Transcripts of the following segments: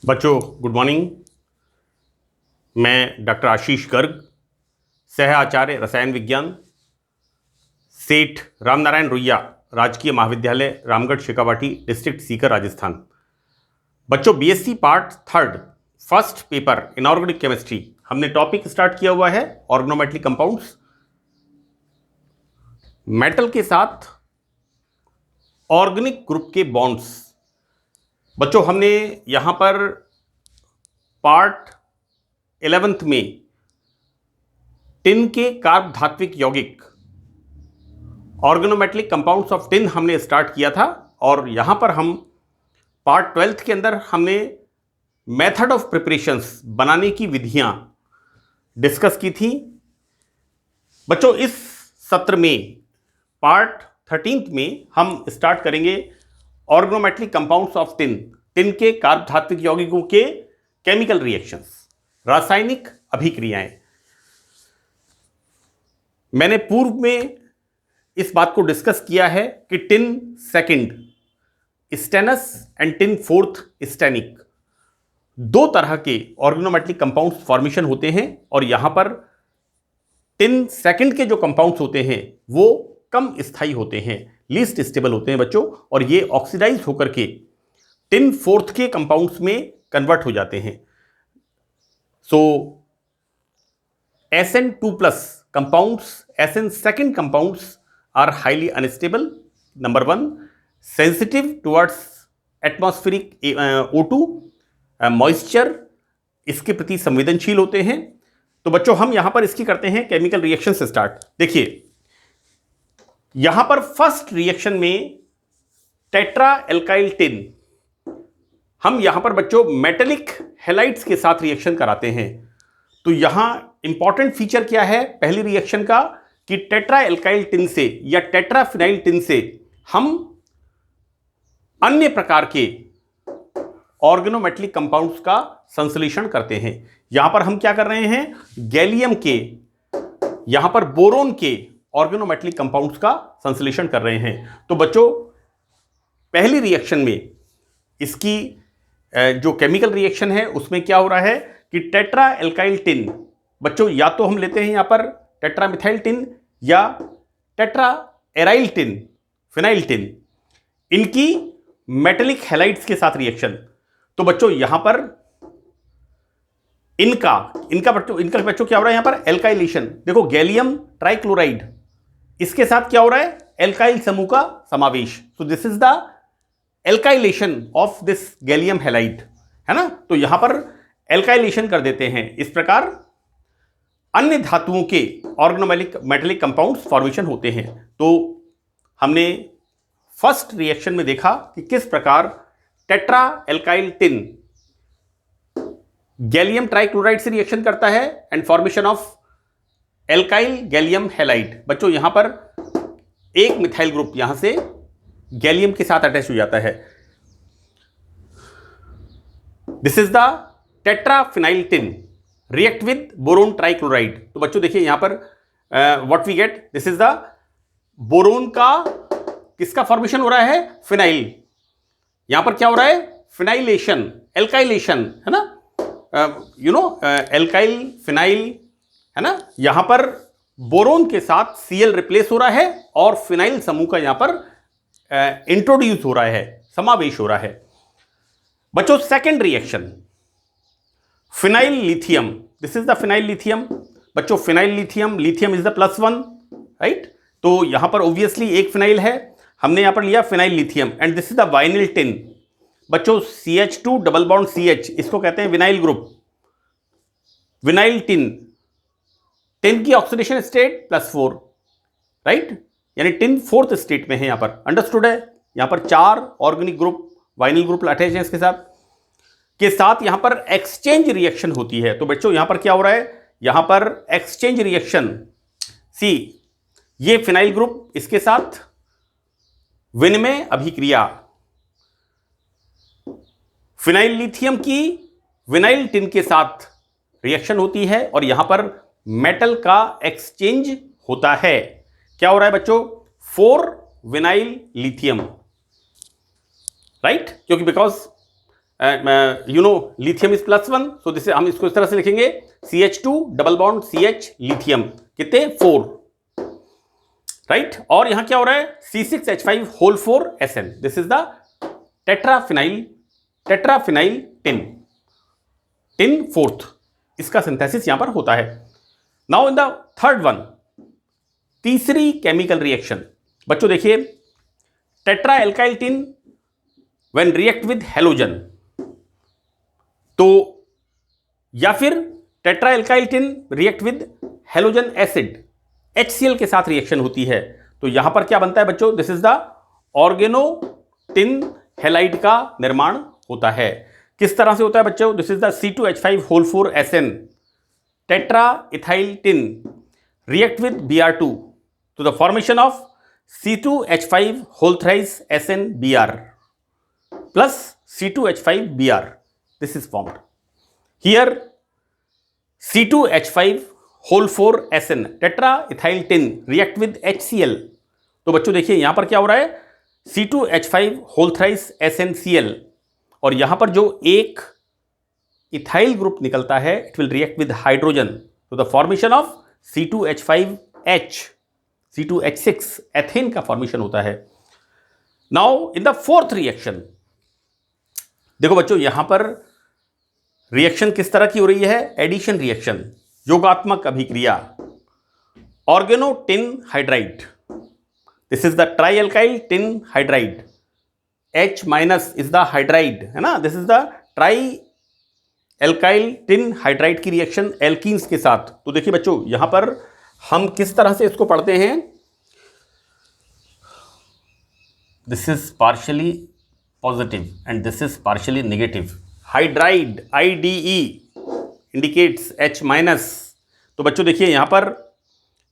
बच्चों good morning. मैं doctor आशीष गर्ग, सह आचार्य रसायन विज्ञान, सेठ रामनारायण रुइया राजकीय महाविद्यालय रामगढ़ शेखावाटी, डिस्ट्रिक्ट सीकर, राजस्थान। बच्चों BSc part third first paper inorganic chemistry हमने टॉपिक स्टार्ट किया हुआ है ऑर्गेनोमेटलिक कंपाउंड्स। मेटल के साथ ऑर्गेनिक ग्रुप के बॉन्ड्स। बच्चों हमने यहां पर पार्ट 11th में टिन के कार्ब धात्विक यौगिक ऑर्गेनोमेटलिक कंपाउंड्स ऑफ टिन हमने स्टार्ट किया था, और यहां पर हम पार्ट 12th के अंदर हमने मेथड ऑफ प्रिपरेशंस बनाने की विधियां डिस्कस की थी। बच्चों इस सत्र में पार्ट 13th में हम स्टार्ट करेंगे organometallic compounds of tin, tin के कार्ब धात्विक यौगिकों के केमिकल रिएक्शंस, रासायनिक अभिक्रियाएं। मैंने पूर्व में इस बात को डिस्कस किया है कि tin second stannous and tin fourth stannic दो तरह के ऑर्गेनोमेटलिक कंपाउंड्स फॉर्मेशन होते हैं, और यहां पर टिन सेकंड के जो कंपाउंड्स होते हैं वो कम स्थायी होते हैं, लीस्ट स्टेबल होते हैं बच्चों, और ये ऑक्सीडाइज होकर के टिन फोर्थ के कंपाउंड्स में कन्वर्ट हो जाते हैं। So Sn2 plus compounds, Sn second compounds are highly unstable, number 1, sensitive towards atmospheric O2 moisture, इसके प्रति संवेदनशील होते हैं। तो बच्चों हम यहां पर इसकी करते हैं केमिकल रिएक्शन से स्टार्ट। देखिए यहां पर फर्स्ट रिएक्शन में टेट्रा एल्काइल टिन, हम यहां पर बच्चों मेटेलिक हैलाइड्स के साथ रिएक्शन कराते हैं। तो यहां इंपॉर्टेंट फीचर क्या है पहली रिएक्शन का, कि टेट्रा एल्काइल टिन से या टेट्रा फिनाइल टिन से हम अन्य प्रकार के ऑर्गेनोमेटलिक कंपाउंड्स का संश्लेषण करते हैं। यहां पर हम क्या कर रहे हैं, गैलियम के, यहां पर बोरोन के ऑर्गेनोमेटलिक कंपाउंड्स का संश्लेषण कर रहे हैं। तो बच्चों पहली रिएक्शन में इसकी जो केमिकल रिएक्शन है उसमें क्या हो रहा है कि टेट्रा एल्काइल टिन, बच्चों या तो हम लेते हैं यहां पर टेट्रा मिथाइल टिन या tetra aryl tin, phenyl tin, इनकी मेटेलिक हैलाइड्स के साथ रिएक्शन। तो बच्चों यहां पर इनका बच्चों क्या हो रहा है, यहां पर एल्काइलेशन। देखो गैलियम ट्राइक्लोराइड, इसके साथ क्या हो रहा है, एल्काइल समूह का समावेश। सो this is the alkylation of this gallium halide, है ना। तो यहां पर एल्काइलेशन कर देते हैं। इस प्रकार अन्य धातुओं के मेटेलिक कंपाउंड्स फॉर्मेशन होते हैं। तो हमने फर्स्ट रिएक्शन में देखा कि किस प्रकार tetra alkyl tin gallium trichloride से रिएक्शन करता है and formation of alkyl gallium halide. बच्चों यहां पर एक मिथाइल ग्रुप यहां से गैलियम के साथ अटैच हो जाता है। This is the tetra phenyl tin react with boron trichloride. तो बच्चों देखिए यहां पर what we get, this is the boron का किसका फॉर्मेशन हो रहा है, फिनाइल। यहां पर क्या हो रहा है, फिनाइलेशन, एल्काइलेशन, है ना, एल्काइल फिनाइल, है ना। यहां पर बोरोन के साथ Cl रिप्लेस हो रहा है और फिनाइल समूह का यहां पर इंट्रोड्यूस हो रहा है, समावेश हो रहा है। बच्चों second reaction phenyl lithium, this is the phenyl lithium. बच्चों phenyl lithium, lithium is the +1, right. तो यहां पर ऑब्वियसली एक फिनाइल है, हमने यहां पर लिया phenyl lithium, and this is the vinyl tin. बच्चों CH2 डबल बॉन्ड CH, इसको कहते हैं vinyl group, vinyl tin. Tin की ऑक्सीडेशन स्टेट +4, राइट, यानी टिन फोर्थ स्टेट में है यहां पर, अंडरस्टूड है। यहां पर 4 organic group, vinyl group attach है इसके साथ यहां पर एक्सचेंज रिएक्शन होती है। तो बच्चों यहां पर क्या हो रहा है, यहां पर एक्सचेंज रिएक्शन, सी ये फिनाइल ग्रुप इसके साथ विनिमय अभिक्रिया, फिनाइल लिथियम की विनाइल टिन के साथ रिएक्शन होती है, और यहां पर मेटल का एक्सचेंज होता है। क्या हो रहा है बच्चों, 4 विनाइल लिथियम, राइट, क्योंकि because lithium is +1, so this हम इसको इस तरह से लिखेंगे CH2 double bond CH lithium, कितने 4, राइट। और यहां क्या हो रहा है C6H5 whole 4 SN, this is the tetraphenyl tin fourth, इसका सिंथेसिस यहां पर होता है। Now in the third one, तीसरी केमिकल रिएक्शन, बच्चों देखिए tetra alkyl tin when react with halogen, तो या फिर tetra alkyl tin react with halogen acid, HCl के साथ रिएक्शन होती है, तो यहां पर क्या बनता है बच्चों, this is the organo tin halide का निर्माण होता है। किस तरह से होता है बच्चों, this is the C2H5 whole 4 SN tetra ethyl tin react with Br2 to the formation of C2H5 whole thrice SnBr plus C2H5Br. This is formed. Here C2H5 whole 4 SN tetraethyl tin react with HCl. तो बच्चों देखिए यहां पर क्या हो रहा है C2H5 whole thrice SnCl, और यहां पर जो एक इथाइल ग्रुप निकलता है it will react with hydrogen तो the formation of C2H5H, C2H6 ethane का फॉर्मेशन होता है। Now in the fourth reaction, देखो बच्चों यहां पर रिएक्शन किस तरह की हो रही है, एडिशन रिएक्शन, योगात्मक अभिक्रिया, organo tin hydride, this is the trialkyl tin hydride, H minus is the hydride, है ना, this is the tri alkyl tin hydride की रिएक्शन एल्कीन्स के साथ। तो देखिए बच्चों यहां पर हम किस तरह से इसको पढ़ते हैं, this is partially positive and this is partially negative, hydride IDE indicates H minus, तो बच्चों देखिए यहां पर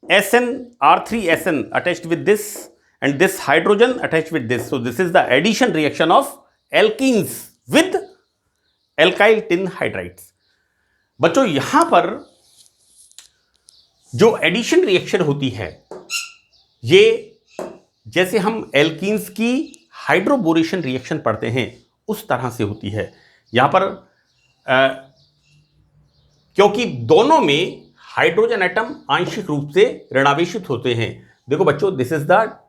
R3SN attached with this and this hydrogen attached with this, so this is the addition reaction of alkenes with alkyl tin hydrides. बच्चों यहां पर जो addition reaction होती है ये जैसे हम एल्कीन्स की हाइड्रोबोरेशन रिएक्शन पढ़ते हैं उस तरह से होती है। यहां पर क्योंकि दोनों में हाइड्रोजन एटम आंशिक रूप से ऋणावेशित होते हैं। देखो बच्चों this is the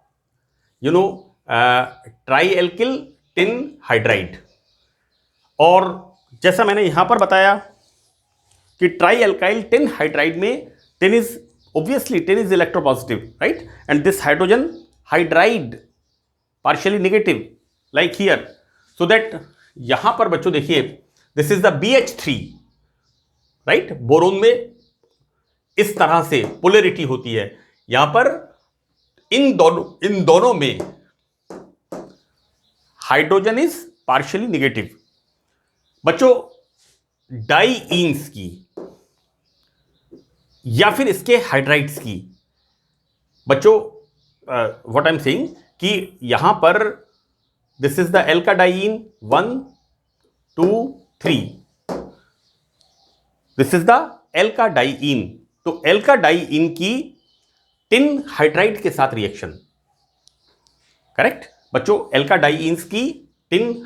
trialkyl tin hydride, और जैसा मैंने यहां पर बताया कि ट्राइएल्काइल टिन हाइड्राइड में tin is obviously tin is electropositive, right, and this hydrogen hydride partially negative like here, so that यहां पर बच्चों देखिए this is the BH3, right, boron में इस तरह से पोलैरिटी होती है। यहां पर इन दोनों में हाइड्रोजन इज पार्शियली नेगेटिव। बच्चों डाईईन्स की या फिर इसके हाइड्राइड्स की, बच्चों व्हाट आई एम सेइंग कि यहां पर this is the alkadiene 1 2 3, this is the alkadiene, तो एल्का डाईन की टिन हाइड्राइड के साथ रिएक्शन, करेक्ट बच्चों, एल्का डाईन्स की टिन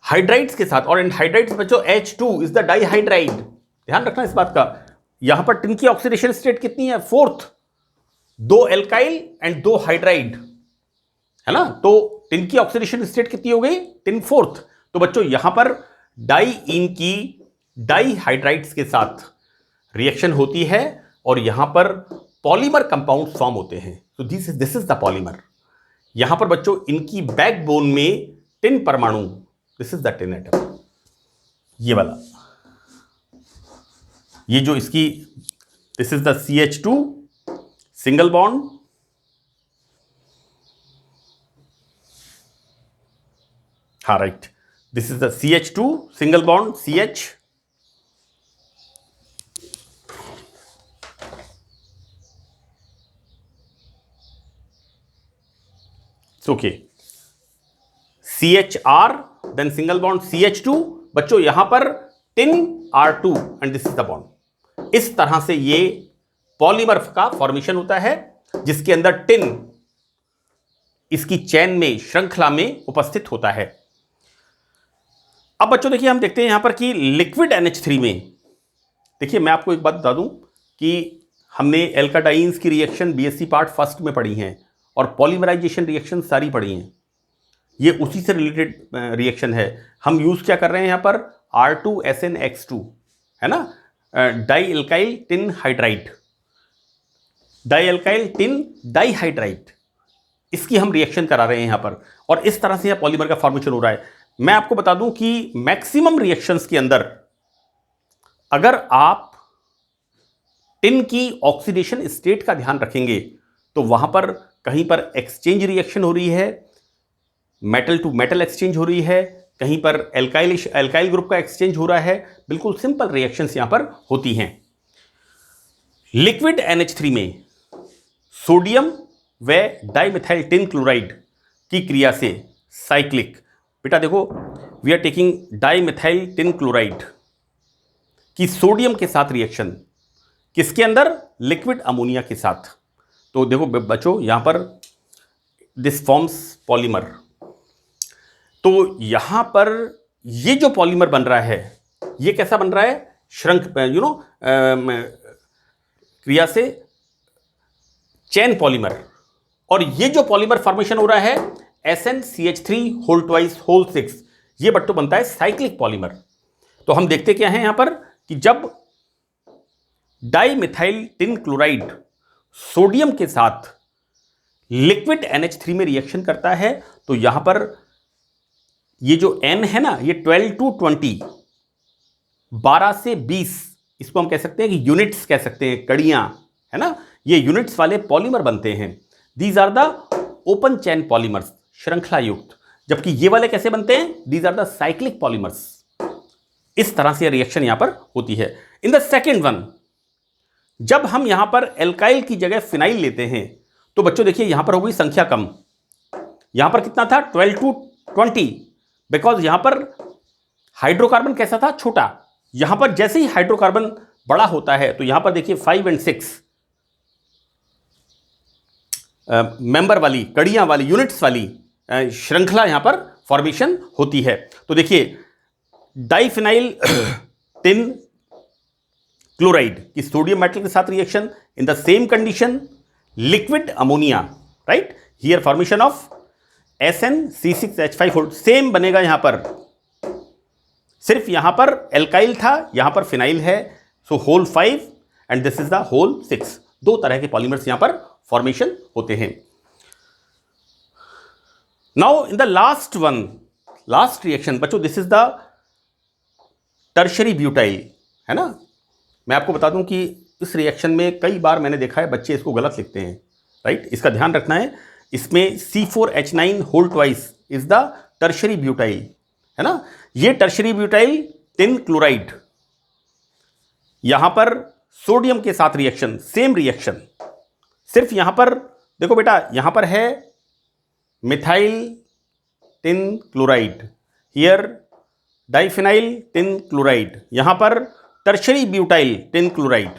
हाइड्राइड्स के साथ, और इन हाइड्राइड्स बच्चों H2 इज द डाईहाइड्राइड, ध्यान रखना इस बात का। यहां पर टिन की ऑक्सीडेशन स्टेट कितनी है, 4th, 2 एल्काइल एंड 2 हाइड्राइड, है ना, तो टिन की ऑक्सीडेशन स्टेट कितनी हो गई, टिन 4th। तो बच्चों यहां पर डाईईन की डाईहाइड्राइड्स के साथ रिएक्शन होती है और यहां पर पॉलीमर कंपाउंड फॉर्म होते हैं, तो दिस इज द पॉलीमर। यहां पर बच्चों इनकी बैकबोन में टिन परमाणु, this is the tin atom, ये वाला, ये जो इसकी this is the CH2 single bond, हाँ right, this is the CH2 single bond CH, okay, CHR then single bond CH2, बच्चों यहां पर tin R2 and this is the bond. इस तरह से ये पॉलीमर का फॉर्मेशन होता है जिसके अंदर टिन इसकी चेन में, श्रृंखला में उपस्थित होता है। अब बच्चों देखिए हम देखते हैं यहां पर कि लिक्विड NH3 में, देखिए मैं आपको एक बात बता दूं कि हमने एल्काडाइंस की रिएक्शन BSc पार्ट फर्स्ट में पढ़ी हैं और पॉलीमराइजेशन रिएक्शन सारी पढ़ी हैं, ये उसी से रिलेटेड रिएक्शन है। हम यूज क्या कर रहे हैं यहां पर, R2SNX2 है ना, di alkyl tin hydride, di alkyl tin dihydride, इसकी हम रिएक्शन करा रहे हैं यहां पर, और इस तरह से यह पॉलीमर का फॉर्मेशन हो रहा है। मैं आपको बता दूं कि मैक्सिमम रिएक्शंस के अंदर अगर आप टिन की ऑक्सीडेशन स्टेट का ध्यान रखेंगे तो वहां पर कहीं पर एक्सचेंज रिएक्शन हो रही है, मेटल टू मेटल एक्सचेंज हो रही है, कहीं पर एल्काइल ग्रुप का एक्सचेंज हो रहा है, बिल्कुल सिंपल रिएक्शंस यहां पर होती हैं। लिक्विड NH3 में सोडियम व डाइमिथाइल टिन क्लोराइड की क्रिया से साइक्लिक, बेटा देखो we are taking dimethyl tin chloride की सोडियम के साथ रिएक्शन, किसके अंदर, लिक्विड अमोनिया के साथ। तो देखो बच्चों यहां पर दिस फॉर्म्स पॉलीमर, तो यहां पर ये जो पॉलीमर बन रहा है ये कैसा बन रहा है, श्रंक क्रिया से चेन पॉलीमर, और ये जो पॉलीमर फॉर्मेशन हो रहा है SnCH3 ये बट्टो बनता है साइक्लिक पॉलीमर। तो हम देखते क्या है यहां पर कि जब डाइमिथाइल टिन क्लोराइड सोडियम के साथ लिक्विड NH3 में रिएक्शन करता है तो यहां पर ये जो N है ना, ये 12 to 20, 12 से 20, इसको हम कह सकते हैं कि यूनिट्स कह सकते हैं, कड़ियां है ना, ये यूनिट्स वाले पॉलीमर बनते हैं। These are the open chain polymers, श्रृंखला युक्त। जबकि ये वाले कैसे बनते हैं, these are the cyclic polymers. इस तरह से रिएक्शन यहां पर होती है। इन द सेकेंड वन, जब हम यहां पर एल्काइल की जगह फिनाइल लेते हैं तो बच्चों देखिए यहां पर हो गई संख्या कम, यहां पर कितना था 12 to 20, बिकॉज यहां पर हाइड्रोकार्बन कैसा था, छोटा। यहां पर जैसे ही हाइड्रोकार्बन बड़ा होता है तो यहां पर देखिए 5 और 6 मेंबर वाली, कड़ियां वाली, यूनिट्स वाली श्रृंखला यहां पर फॉर्मेशन होती है। तो देखिए डाइफिनाइल टिन क्लोराइड की सोडियम मेटल के साथ reaction in the same condition, liquid ammonia, right, here formation of SnC6H5 same बनेगा यहां पर, सिर्फ यहां पर एल्काइल था, यहां पर फिनाइल है, so whole 5 and this is the whole 6। दो तरह के पॉलीमर्स यहां पर फॉर्मेशन होते हैं। Now in the last one, last reaction बच्चों, this is the tertiary butyl, है ना। मैं आपको बता दूं कि इस रिएक्शन में कई बार मैंने देखा है बच्चे इसको गलत लिखते हैं, राइट, इसका ध्यान रखना है। इसमें C4H9 whole twice is the tertiary butyl, है ना। ये टर्शरी ब्यूटाइल टिन क्लोराइड, यहां पर सोडियम के साथ रिएक्शन, सेम रिएक्शन, सिर्फ यहां पर देखो बेटा, यहां पर है methyl tin chloride, here diphenyl tin chloride, यहां पर tertiary butyl tin chloride,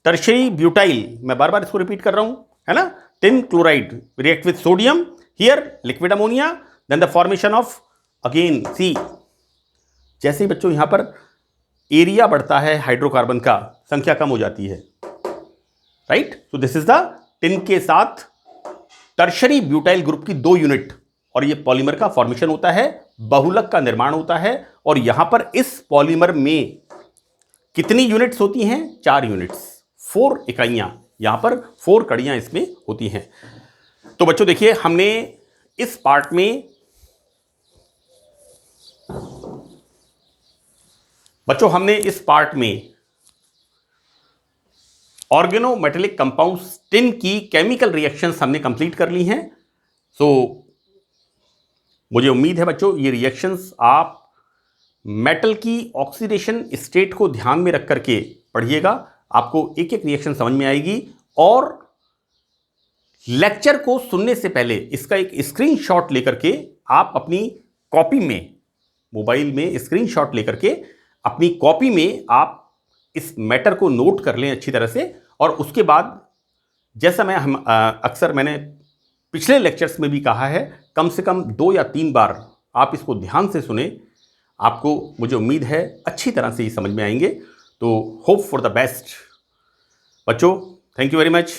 tertiary butyl, मैं बार बार इसको रिपीट कर रहा हूं, है ना, tin chloride react with sodium, here liquid ammonia, then the formation of again see. जैसे ही बच्चों यहां पर एरिया बढ़ता है हाइड्रोकार्बन का, संख्या कम हो जाती है, right. So this is the tin के साथ टर्शरी ब्यूटाइल ग्रुप की 2 यूनिट, और ये पॉलीमर का फॉर्मेशन होता है, बहुलक का निर्माण होता है। और यहां पर इस पॉलीमर में कितनी यूनिट्स होती हैं, 4 यूनिट्स, 4 इकाइयां, यहां पर 4 कड़ियां इसमें होती हैं। तो बच्चों देखिए हमने इस पार्ट में, ऑर्गेनोमेटेलिक कंपाउंड्स टिन की केमिकल रिएक्शंस हमने कंप्लीट कर ली हैं। सो मुझे उम्मीद है बच्चों ये रिएक्शंस आप मेटल की ऑक्सीडेशन स्टेट को ध्यान में रख करके पढ़िएगा, आपको एक एक रिएक्शन समझ में आएगी। और लेक्चर को सुनने से पहले इसका एक स्क्रीनशॉट लेकर के आप अपनी कॉपी में, मोबाइल में स्क्रीनशॉट लेकर के अपनी कॉपी में आप इस मैटर को नोट कर लें अच्छी तरह से। और उसके बाद जैसा मैंने पिछले लेक्चर्स में भी कहा है, कम से कम 2 या 3 बार आप इसको ध्यान से सुने, आपको मुझे उम्मीद है अच्छी तरह से ये समझ में आएंगे। तो होप फॉर द बेस्ट बच्चों, थैंक यू वेरी मच।